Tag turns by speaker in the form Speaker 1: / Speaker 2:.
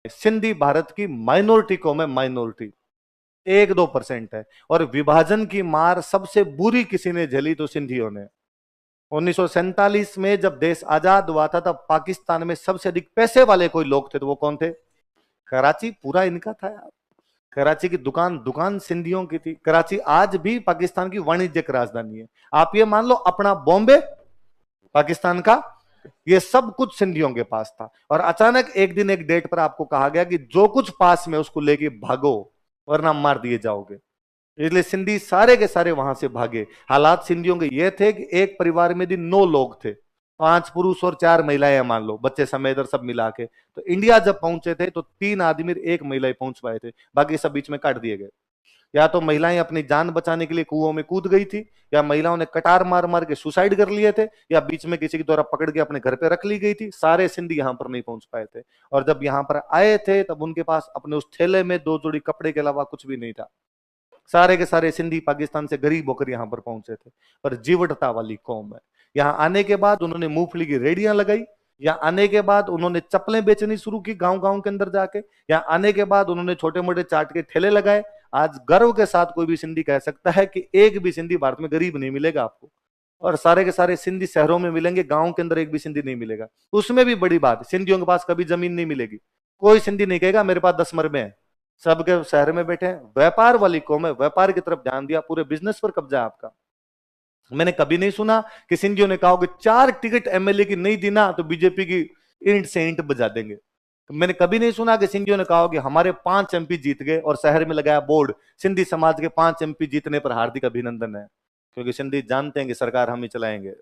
Speaker 1: सिंधी भारत की माइनॉरिटी कौम है, माइनॉरिटी 1-2% है। और विभाजन की मार सबसे बुरी किसी ने झेली तो सिंधियों ने। 1947 में जब देश आजाद हुआ था तब पाकिस्तान में सबसे अधिक पैसे वाले कोई लोग थे तो वो कौन थे? कराची पूरा इनका था यार। कराची की दुकान दुकान सिंधियों की थी। कराची आज भी पाकिस्तान की वाणिज्यिक राजधानी है। आप ये मान लो अपना बॉम्बे पाकिस्तान का, ये सब कुछ सिंधियों के पास था। और अचानक एक दिन एक डेट पर आपको कहा गया कि जो कुछ पास में उसको लेके भागो वरना मार दिए जाओगे। इसलिए सिंधी सारे के सारे वहां से भागे। हालात सिंधियों के ये थे कि एक परिवार में भी 9 लोग थे, 5 पुरुष और 4 महिलाएं मान लो, बच्चे समेत और सब मिला के। तो इंडिया जब पहुंचे थे तो 3 आदमी 1 महिला पहुंच पाए थे, बाकी सब बीच में काट दिए गए। या तो महिलाएं अपनी जान बचाने के लिए कुओं में कूद गई थी, या महिलाओं ने कटार मार मार के सुसाइड कर लिए थे, या बीच में किसी के द्वारा पकड़ के अपने घर पे रख ली गई थी। सारे सिंधी यहां पर नहीं पहुंच पाए थे। और जब यहां पर आए थे तब उनके पास अपने उस थैले में 2 जोड़ी कपड़े के अलावा कुछ भी नहीं था। सारे के सारे सिंधी पाकिस्तान से गरीब होकर यहां पर पहुंचे थे। पर जीवटता वाली कौम है। यहां आने के बाद उन्होंने मूंगफली की रेडियां लगाई। यहाँ आने के बाद उन्होंने चप्पलें बेचनी शुरू की गांव गांव के अंदर जाके। यहाँ आने के बाद उन्होंने छोटे मोटे चाट के ठेले लगाए। आज गर्व के साथ कोई भी सिंधी कह सकता है कि एक भी सिंधी भारत में गरीब नहीं मिलेगा आपको। और सारे के सारे सिंधी शहरों में मिलेंगे, गांव के अंदर एक भी सिंधी नहीं मिलेगा। उसमें भी बड़ी बात, सिंधियों के पास कभी जमीन नहीं मिलेगी। कोई सिंधी नहीं कहेगा मेरे पास 10 मरबे हैं। सबके शहर में बैठे हैं। व्यापार वाली कौम है, व्यापार की तरफ ध्यान दिया, पूरे बिजनेस पर कब्जा है आपका। मैंने कभी नहीं सुना कि सिंधियों ने कहा कि 4 टिकट एमएलए की नहीं दी ना तो बीजेपी की ईंट से ईंट बजा देंगे। मैंने कभी नहीं सुना कि सिंधियों ने कहा कि हमारे 5 एमपी जीत गए और शहर में लगाया बोर्ड, सिंधी समाज के 5 एमपी जीतने पर हार्दिक अभिनंदन है। क्योंकि सिंधी जानते हैं कि सरकार हम ही चलाएंगे।